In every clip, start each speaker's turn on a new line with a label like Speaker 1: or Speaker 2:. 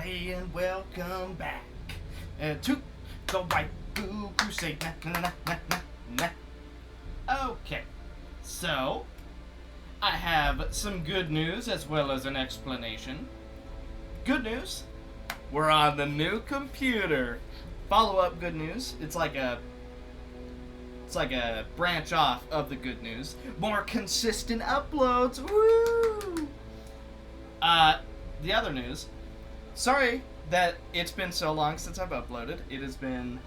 Speaker 1: everybody, and welcome back to the Waifu Crusade. Okay, so I have some good news as well as an explanation. Good news, we're on the new computer. Follow-up good news, it's like a branch off of the good news. More consistent uploads. Woo! The other news. Sorry that it's been so long since I've uploaded. It has been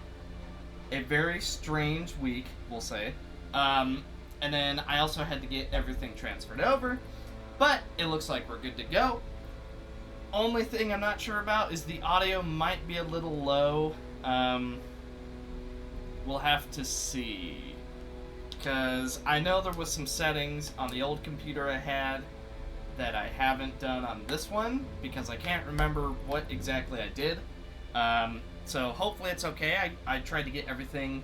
Speaker 1: a very strange week, we'll say. And then I also had to get everything transferred over. But it looks like we're good to go. Only thing I'm not sure about is the audio might be a little low. We'll have to see. Because I know there was some settings on the old computer I had that I haven't done on this one, because I can't remember what exactly I did. So hopefully it's okay. I tried to get everything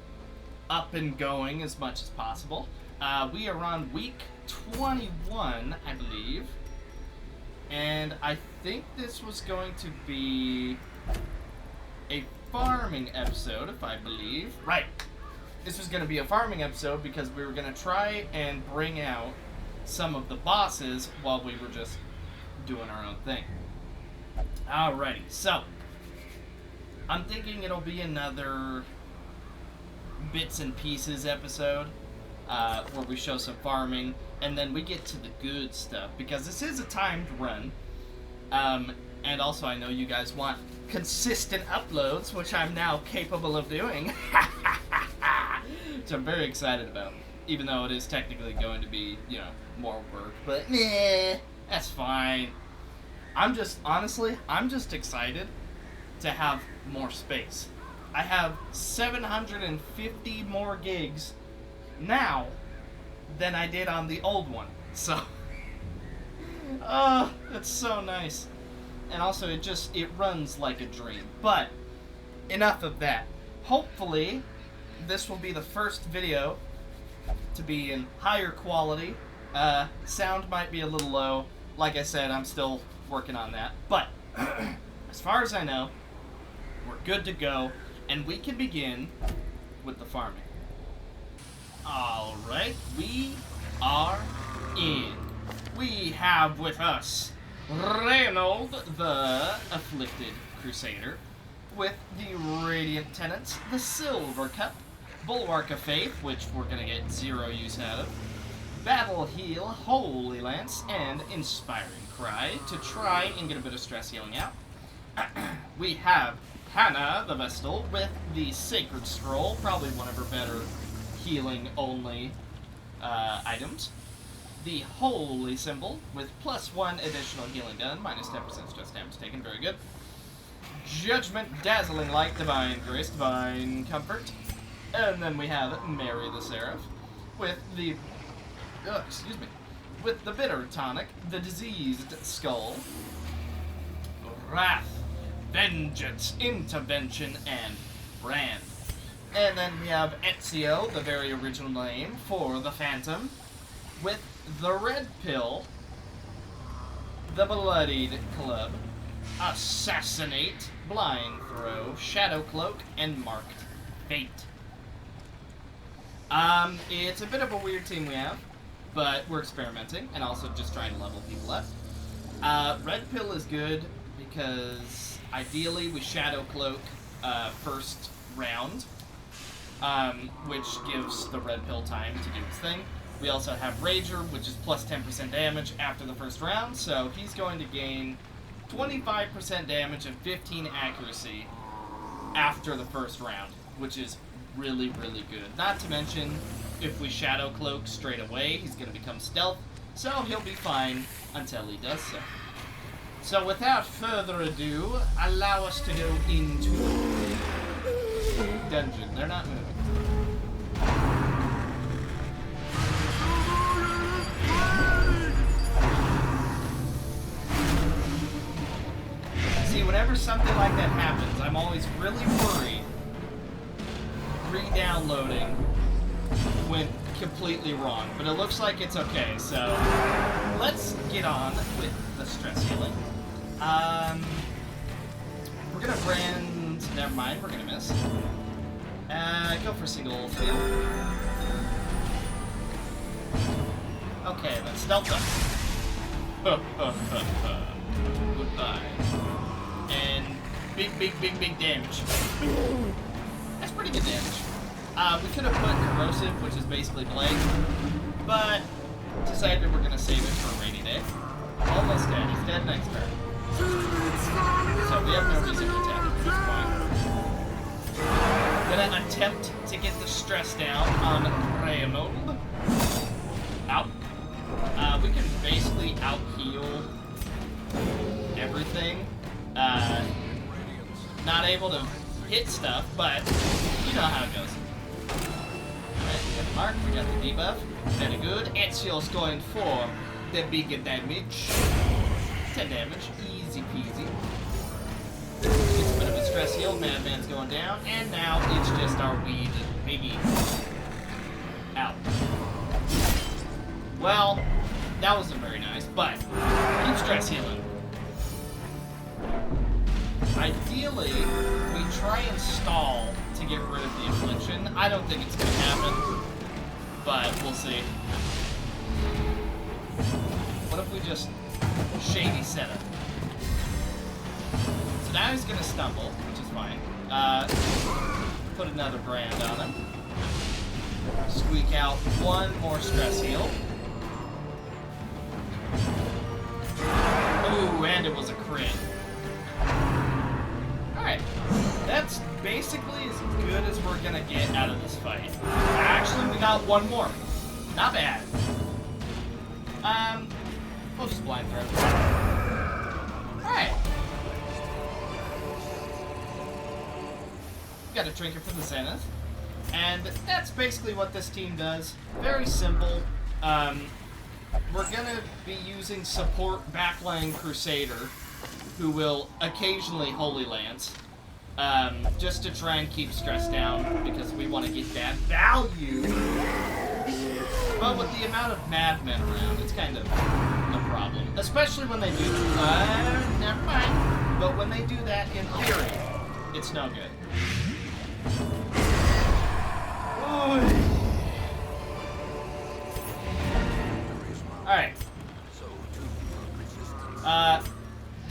Speaker 1: up and going as much as possible. We are on week 21, I believe. And I think this was going to be a farming episode, if I believe. Right. This was going to be a farming episode because we were going to try and bring out some of the bosses while we were just doing our own thing. Alrighty, so I'm thinking it'll be another bits and pieces episode where we show some farming and then we get to the good stuff, because this is a timed run, and also I know you guys want consistent uploads, which I'm now capable of doing. Which I'm very excited about, even though it is technically going to be, you know, more work, but nah, that's fine. I'm just excited to have more space. I have 750 more gigs now than I did on the old one, so that's so nice. And also it runs like a dream. But enough of that. Hopefully this will be the first video to be in higher quality. Sound might be a little low. Like I said, I'm still working on that. But as far as I know, we're good to go, and we can begin with the farming. Alright, we are in. We have with us Reynold, the Afflicted Crusader, with the Radiant Tenants, the Silver Cup, Bulwark of Faith, which we're going to get 0 use out of, Battle Heal, Holy Lance, and Inspiring Cry to try and get a bit of stress healing out. We have Hannah, the Vestal, with the Sacred Scroll, probably one of her better healing-only items. The Holy Symbol, with +1 additional healing done, minus 10% stress damage taken, very good. Judgment, Dazzling Light, Divine Grace, Divine Comfort. And then we have Mary the Seraph, with the with the Bitter Tonic, the Diseased Skull, Wrath, Vengeance, Intervention, and Brand. And then we have Ezio, the very original name for the Phantom, with the Red Pill, the Bloodied Club, Assassinate, Blind Throw, Shadow Cloak, and Marked Fate. It's a bit of a weird team we have, but we're experimenting and also just trying to level people up. Red Pill is good because ideally we Shadow Cloak first round, which gives the Red Pill time to do its thing. We also have Rager, which is plus 10% damage after the first round, so he's going to gain 25% damage and 15 accuracy after the first round, which is really, really good. Not to mention, if we Shadow Cloak straight away, he's going to become stealth, so he'll be fine until he does so. So without further ado, allow us to go into dungeon. They're not moving. See, whenever something like that happens, I'm always really worried re-downloading went completely wrong, but it looks like it's okay, so let's get on with the stress healing. gonna brand. Never mind, we're gonna miss. Go for single field. Okay, let's stealth up. Goodbye. And big damage. That's pretty good damage. We could have put corrosive, which is basically blade, but decided we're gonna save it for a rainy day. Almost dead. He's dead next turn. So we have no reason to attack at this point. Gonna attempt to get the stress down on Raymond. Out. We can basically out-heal everything. Not able to hit stuff, but you know how it goes. Alright, we got the mark, we got the debuff. Very good. Ezio's going for the bigger damage. 10 damage. Easy peasy. Gets a bit of a stress heal. Madman's going down. And now it's just our weed biggie. Out. Well, that wasn't very nice, but keep stress healing. Ideally, we try and stall to get rid of the affliction. I don't think it's going to happen, but we'll see. What if we just shady setup? So now he's going to stumble, which is fine. Put another brand on him. Squeak out one more stress heal. Ooh, and it was a crit. Alright, that's basically as good as we're gonna get out of this fight. Actually, we got one more. Not bad. We'll just blind throw. Alright. Got a trinket for the Zenith. And that's basically what this team does. Very simple. We're gonna be using support backline Crusader, who will occasionally Holy Lance, just to try and keep stress down, because we want to get that value. But with the amount of madmen around, it's kind of a problem. Especially when they do, never mind. But when they do that in theory, it's no good. Alright.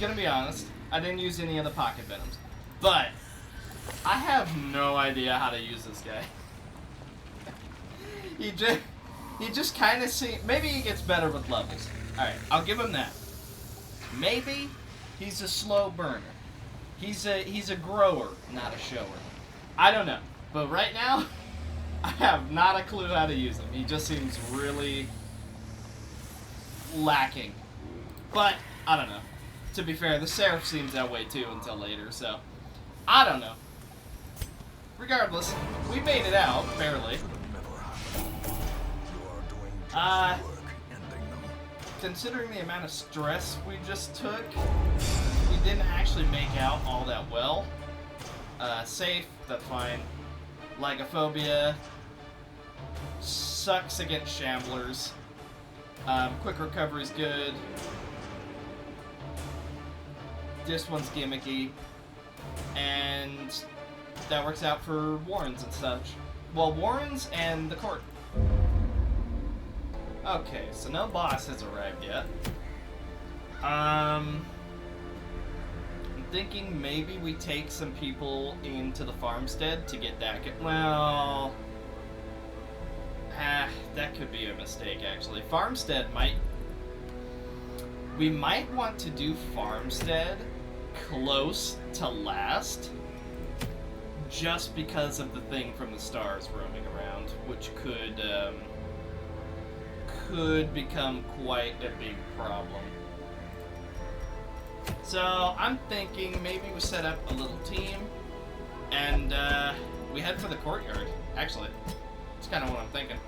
Speaker 1: Gonna be honest, I didn't use any of the pocket venoms, but I have no idea how to use this guy. he just kind of maybe he gets better with levels. Alright, I'll give him that. Maybe he's a slow burner. He's a grower, not a shower. I don't know, but right now, I have not a clue how to use him. He just seems really lacking. But, I don't know. To be fair, the Seraph seems that way too until later, so I don't know. Regardless, we made it out, barely. Considering the amount of stress we just took, we didn't actually make out all that well. Safe, that's fine. Lygophobia sucks against Shamblers. Quick recovery's good. This one's gimmicky. And that works out for Warrens and such. Well, Warrens and the court. Okay, so no boss has arrived yet. I'm thinking maybe we take some people into the farmstead to get that. Well, that could be a mistake, actually. Farmstead might... We might want to do Farmstead close to last, just because of the thing from the stars roaming around, which could become quite a big problem. So I'm thinking maybe we set up a little team, and we head for the courtyard. Actually, that's kind of what I'm thinking.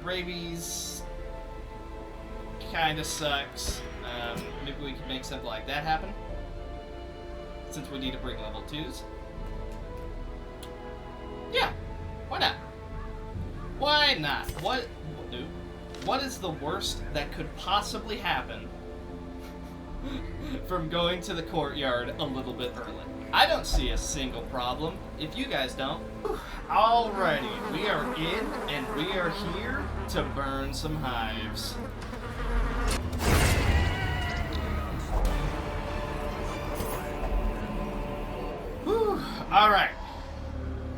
Speaker 1: Rabies kind of sucks. Maybe we could make something like that happen, since we need to bring level 2s. Yeah, why not? Why not? What is the worst that could possibly happen from going to the courtyard a little bit early. I don't see a single problem if you guys don't. Alrighty, we are in and we are here to burn some hives. Whew. Alright.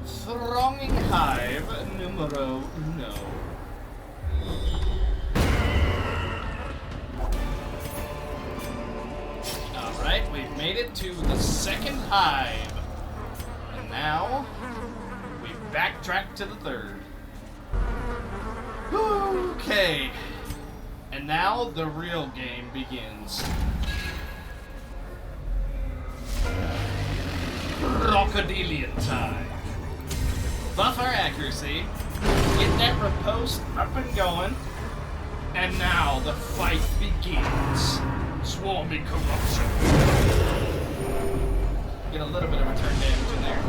Speaker 1: Thronging hive numero uno. Alright, we've made it to the second hive. And now, we backtrack to the third. Okay. And now the real game begins. Crocodilian time. Buff our accuracy, get that riposte up and going, and now the fight begins. Swarming corruption. Get a little bit of return damage in there.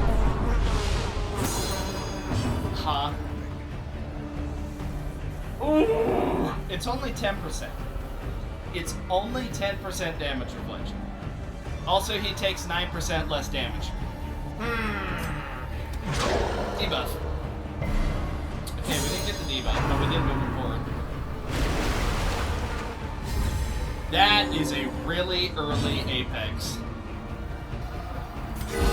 Speaker 1: Huh. Ooh! It's only 10%. It's only 10% damage reflection. Also, he takes 9% less damage. Debuff. Okay, we didn't get the debuff, but we did move him forward. That is a really early Apex.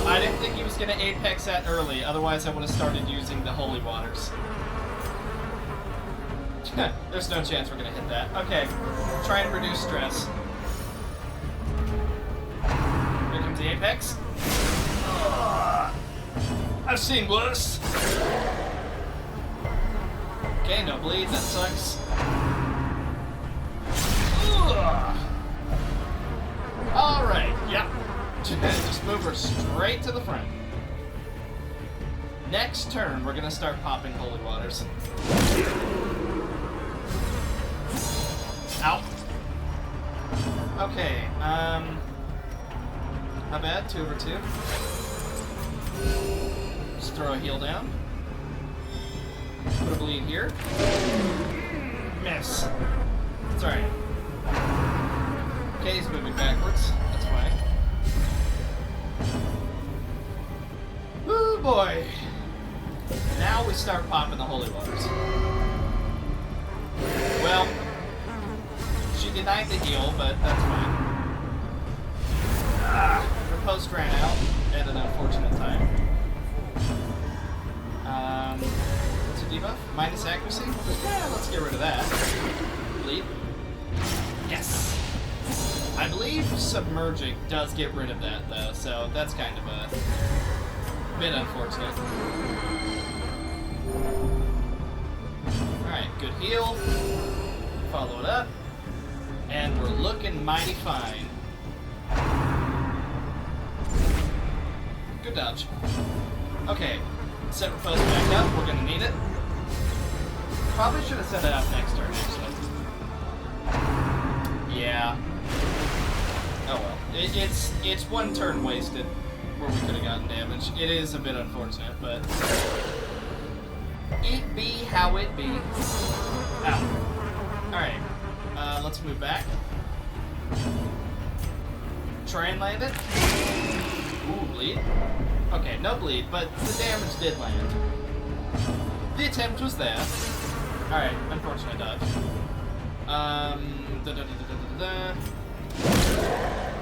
Speaker 1: I didn't think he was going to Apex that early, otherwise I would have started using the Holy Waters. There's no chance we're going to hit that. Okay, try and reduce stress. Here comes the Apex. I've seen worse. Okay, no bleed, that sucks. Alright, yep. Just move her straight to the front. Next turn, we're gonna start popping Holy Waters. Ow. Okay, not bad, 2 over 2. Just throw a heal down. Put a bleed here. Miss. It's alright. Okay, he's moving backwards. That's fine. Ooh, boy. Now we start popping the Holy Waters. Well, she denied the heal, but that's fine. Her post ran out at an unfortunate time. What's a debuff? Minus accuracy? Yeah, let's get rid of that. Bleed. Yes! I believe submerging does get rid of that, though, so that's kind of a bit unfortunate. Alright, good heal. Follow it up. And we're looking mighty fine. Good dodge. Okay, set riposte back up. We're gonna need it. Probably should have set it up next turn, actually. Yeah. Oh well. It's one turn wasted where we could have gotten damage. It is a bit unfortunate, but it be how it be. Ow. Alright. Let's move back. Try and land it. Ooh, bleed. Okay, no bleed, but the damage did land. The attempt was there. Alright, unfortunate dodge.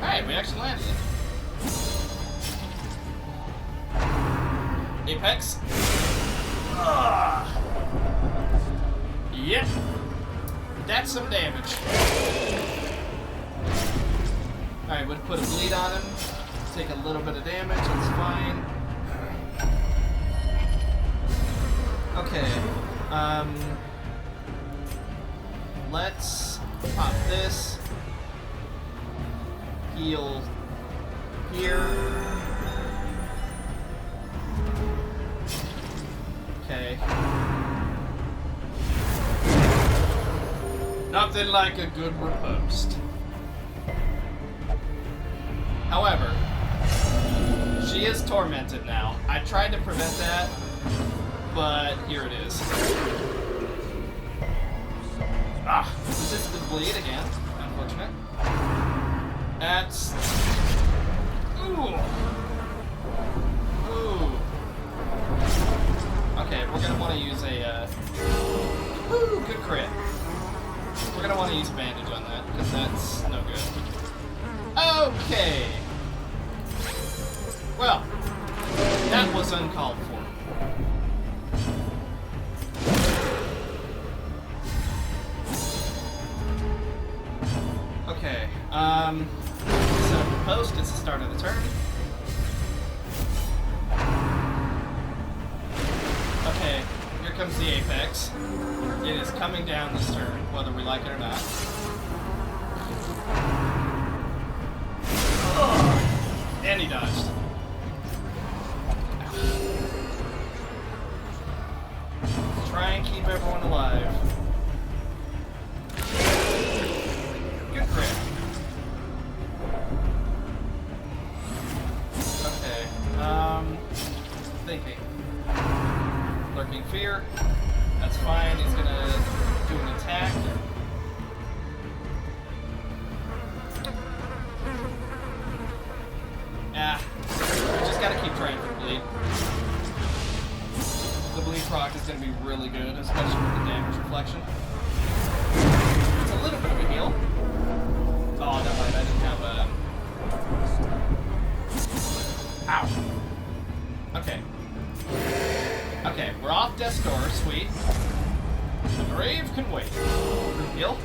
Speaker 1: Alright, we actually landed it. Apex. Yep. That's some damage. Alright, we'll put a bleed on him. Take a little bit of damage, that's fine. Okay. Let's pop this. Heal here. Okay. Nothing like a good riposte. However, she is tormented now. I tried to prevent that, but here it is. Resisted bleed again. Unfortunate. That's... Ooh. Ooh. Okay, we're gonna want to use a, Ooh, good crit. We're gonna want to use a bandage on that, because that's no good. Okay. Well, that was uncalled for. Okay, so post, it's the start of the turn. Okay, here comes the Apex. It is coming down this turn, whether we like it or not. Ugh. And he dodged. Let's try and keep everyone alive. Good crit. Okay, thinking. Lurking Fear. That's fine, he's gonna do an attack. Ah, just gotta keep trying for bleed. The bleed proc is gonna be really good, especially with the damage reflection. It's a little bit of a heal. Oh, never mind, I didn't have a... Ow. Okay. Okay, we're off Death's Door, sweet. The grave can wait. Heal.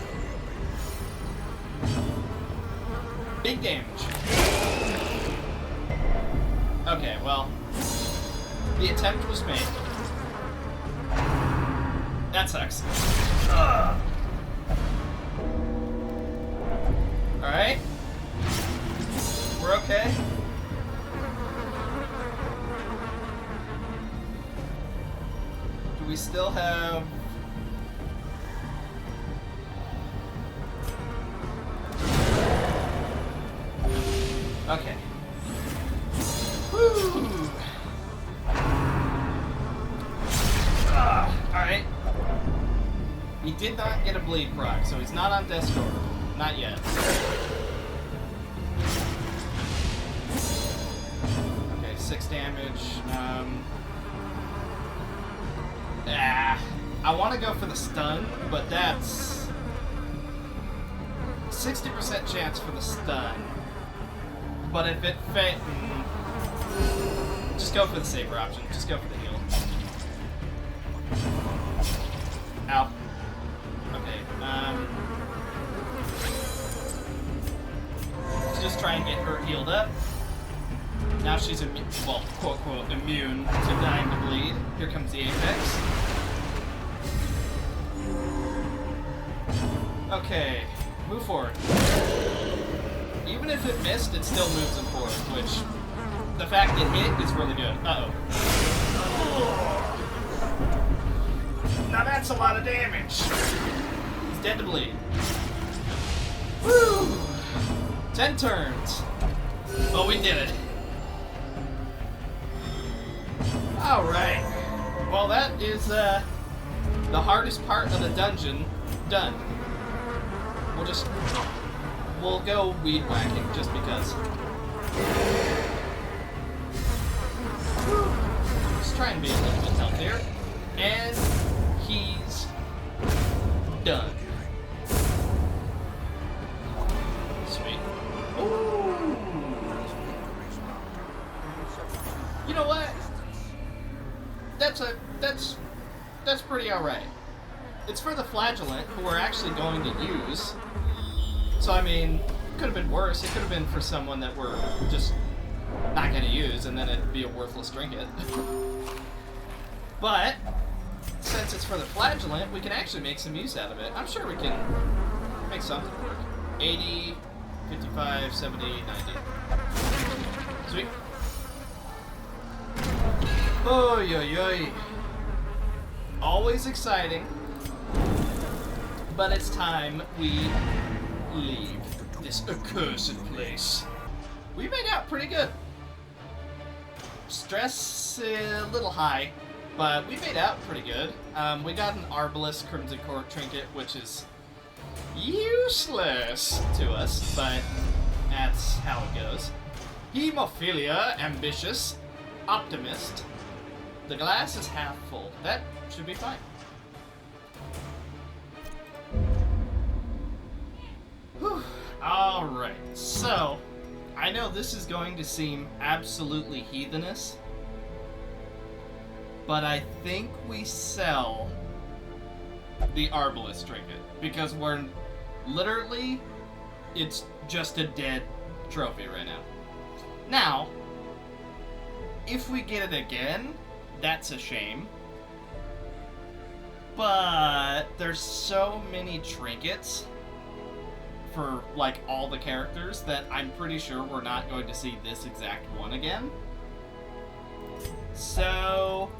Speaker 1: Big damage. Okay, well, the attempt was made. That sucks. Ugh. Alright. We're okay. Do we still have... Okay. Woo! Alright. He did not get a bleed proc, so he's not on Death's Door. Not yet. Okay, 6 damage. I want to go for the stun, but that's 60% chance for the stun. But if it fit, just go for the safer option. Just go for the heal. Ow. Okay. Let's just try and get her healed up. Now she's well, quote quote, immune to dying to bleed. Here comes the Apex. Okay, move forward. Even if it missed, it still moves him forward, which the fact it hit is really good. Uh-oh. Now that's a lot of damage. He's dead to bleed. Woo! 10 turns. Oh, we did it. Alright. Well, that is the hardest part of the dungeon done. We'll go weed whacking just because. Let's try and be a little bit healthier. And he's done. Sweet. Ooh. You know what? That's pretty alright. It's for the Flagellant, who we're actually going to use. So, I mean, it could have been worse. It could have been for someone that we're just not going to use, and then it'd be a worthless trinket. But, since it's for the Flagellant, we can actually make some use out of it. I'm sure we can make something work. 80, 55, 70, 90. Sweet. Oy, oy, oy. Always exciting. But it's time we leave this accursed place. We made out pretty good. Stress a little high, but we made out pretty good. We got an Arbalest Crimson Court trinket, which is useless to us, but That's how it goes. Hemophilia, ambitious, optimist. The glass is half full. That should be fine. Whew. Alright, so I know this is going to seem absolutely heathenous, but I think we sell the Arbalest trinket because we're literally, it's just a dead trophy right now. Now, if we get it again, that's a shame. But there's so many trinkets for like all the characters that I'm pretty sure we're not going to see this exact one again. So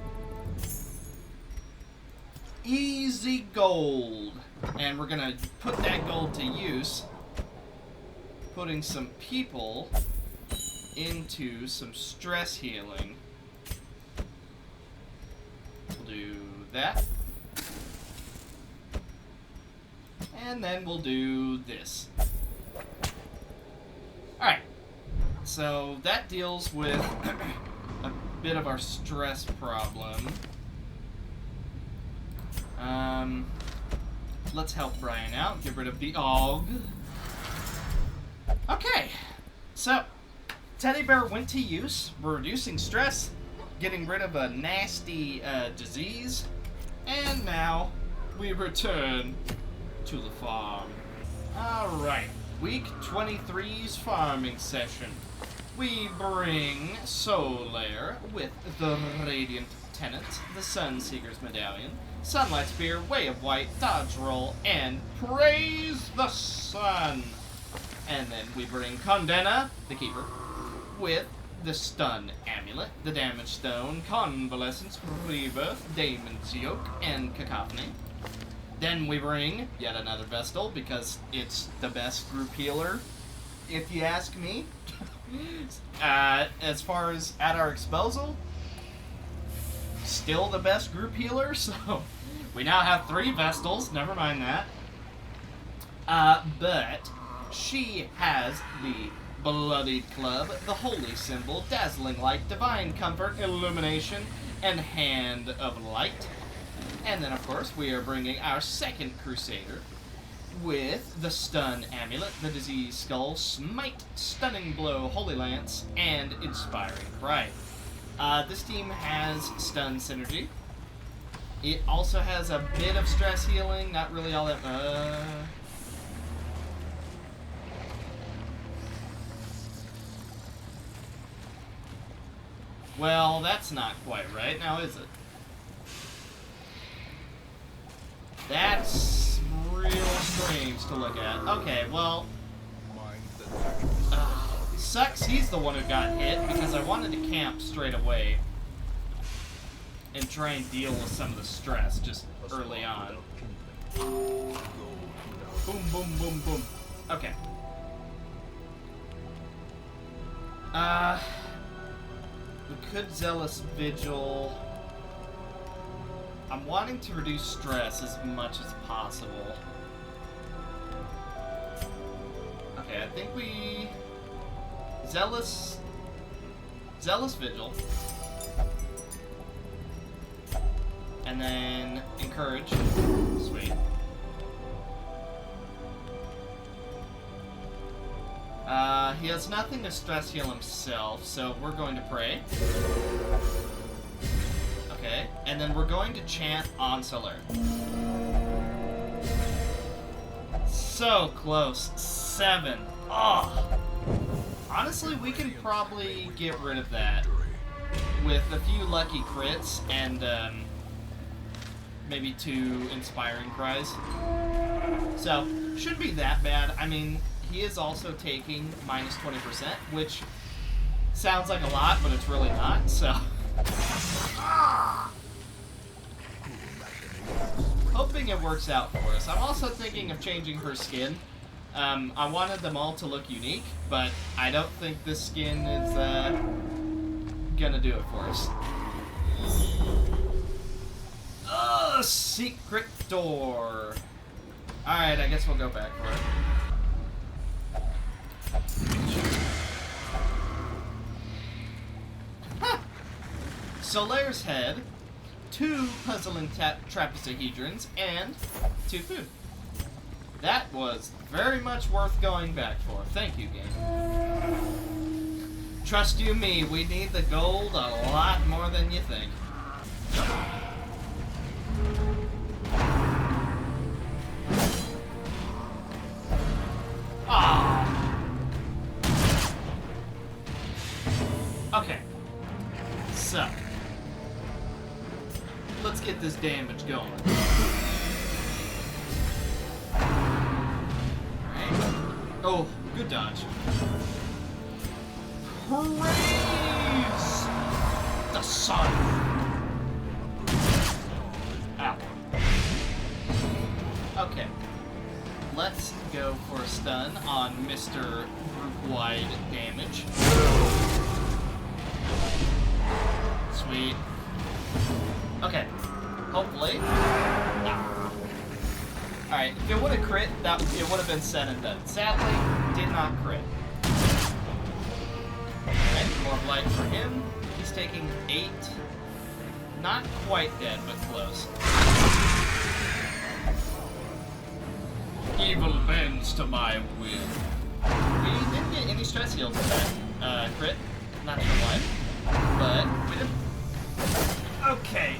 Speaker 1: easy gold. And we're gonna put that gold to use, putting some people into some stress healing. We'll do that. And then we'll do this. Alright. So that deals with a bit of our stress problem. Let's help Brian out. Get rid of the Og. Okay. So, Teddy Bear went to use. We're reducing stress, getting rid of a nasty disease, and now we return to the farm. Alright, week 23's farming session. We bring Solaire with the Radiant Tenant, the Sunseeker's Medallion, Sunlight Spear, Way of White, Dodge Roll, and Praise the Sun. And then we bring Condena, the Keeper, with the Stun Amulet, the Damage Stone, Convalescence, Rebirth, Daemon's Yoke, and Cacophony. Then we bring yet another Vestal, because it's the best group healer, if you ask me. As far as at our disposal, still the best group healer, so we now have 3 Vestals, never mind that. But she has the Bloodied Club, the Holy Symbol, Dazzling Light, Divine Comfort, Illumination, and Hand of Light. And then, of course, we are bringing our second Crusader with the Stun Amulet, the Disease Skull, Smite, Stunning Blow, Holy Lance, and Inspiring Cry. This team has Stun Synergy. It also has a bit of stress healing, not really all that... Well, that's not quite right, now is it? That's real strange to look at. Okay, well... sucks he's the one who got hit, because I wanted to camp straight away and try and deal with some of the stress just early on. Boom, boom, boom, boom. Okay. We could Zealous Vigil. I'm wanting to reduce stress as much as possible. Okay, I think we... Zealous Vigil. And then Encourage. Sweet. He has nothing to stress heal himself, so we're going to pray. Okay, and then we're going to chant on Solaire. So close. 7. Oh. Honestly, we can probably get rid of that with a few lucky crits and maybe 2 inspiring cries. So, shouldn't be that bad. I mean, he is also taking minus 20%, which sounds like a lot, but it's really not, so... Hoping it works out for us. I'm also thinking of changing her skin. I wanted them all to look unique, but I don't think this skin is gonna do it for us. Secret door. Alright, I guess we'll go back for it. Solaire's head, 2 puzzling trapezohedrons, and 2 food. That was very much worth going back for. Thank you, game. Trust you me, we need the gold a lot more than you think. Ah. Okay. So, let's get this damage going. Alright. Oh, good dodge. Praise the sun. Ow. Okay. Let's go for a stun on Mr. Group-wide damage. Sweet. Okay. Hopefully. Ah. Alright, if it would have crit, it would have been said and done. Sadly, did not crit. Alright, more blight for him. He's taking 8. Not quite dead, but close. Evil bends to my will. We didn't get any stress heals with that crit. Not sure why. But we did. Okay.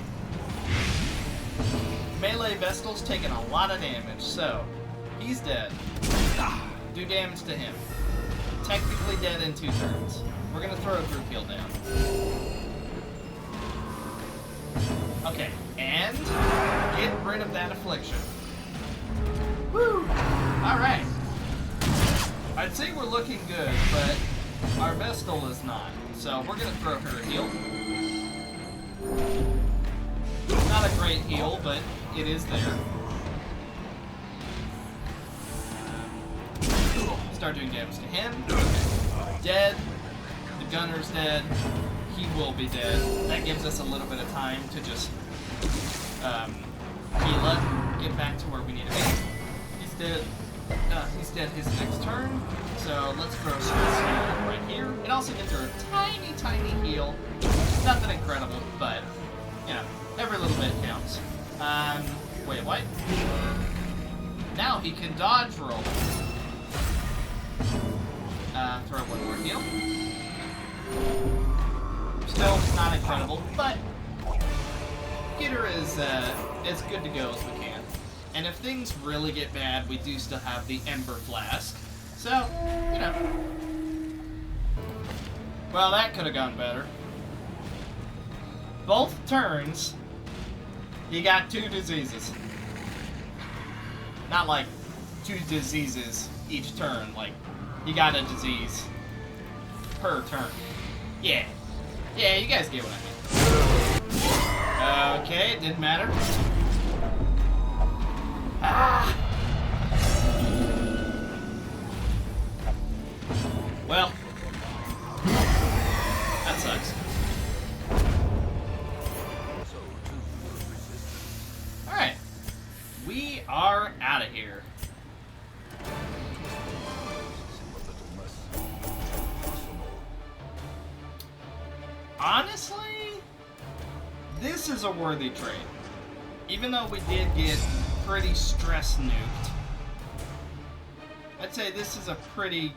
Speaker 1: Melee Vestal's taking a lot of damage, so he's dead. Do damage to him. Technically dead in 2 turns. We're gonna throw a group heal down. Okay, and get rid of that affliction. Woo! Alright. I'd say we're looking good, but our Vestal is not. So we're gonna throw her a heal. Not a great heal, but it is there. Start doing damage to him. Dead. The gunner's dead. He will be dead. That gives us a little bit of time to just heal up, get back to where we need to be. He's dead. He's dead his next turn. So let's throw stress heal right here. It also gives her a tiny, tiny heal. Nothing incredible, but you know, every little bit counts. Wait, what? Now he can dodge roll. Throw one more heal. Still not incredible, but Kitteh is as good to go as we can. And if things really get bad, we do still have the Ember Flask. So, you know. Well, that could have gone better. Both turns, he got 2 diseases. Not like 2 diseases each turn, like he got a disease per turn. Yeah. Yeah, you guys get what I mean. Okay, it didn't matter. Ah! Well, that sucks. Alright. We are out of here. Honestly, this is a worthy trade. Even though we did get pretty stress nuked, I'd say this is a pretty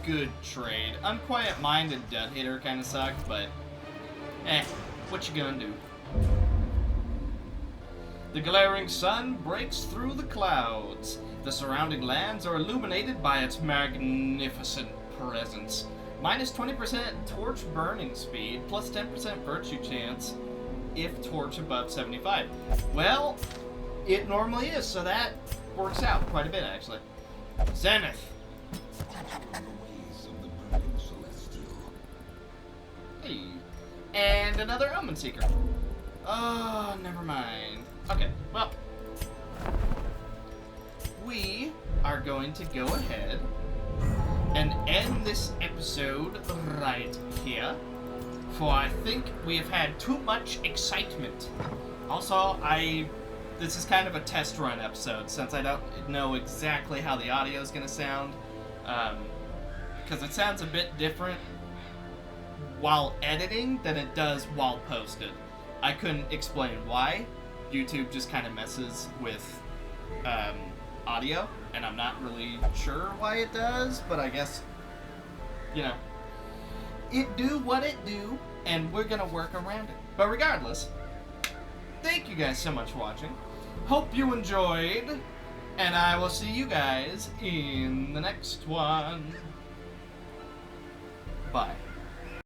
Speaker 1: good trade. Unquiet Mind and Death Hitter kind of sucked, but what you gonna do? The glaring sun breaks through the clouds. The surrounding lands are illuminated by its magnificent presence. Minus 20% torch burning speed, plus 10% virtue chance if torch above 75. Well, it normally is, so that works out quite a bit, actually. Zenith. Hey. And another Omen Seeker. Oh, never mind. Okay, well. We are going to go ahead and end this episode right here, for I think we have had too much excitement. Also, this is kind of a test run episode, since I don't know exactly how the audio is going to sound, because it sounds a bit different while editing than it does while posted. I couldn't explain why. YouTube just kind of messes with audio, and I'm not really sure why it does, but I guess, you know, it do what it do, and we're gonna work around it. But regardless, thank you guys so much for watching. Hope you enjoyed, and I will see you guys in the next one. Bye.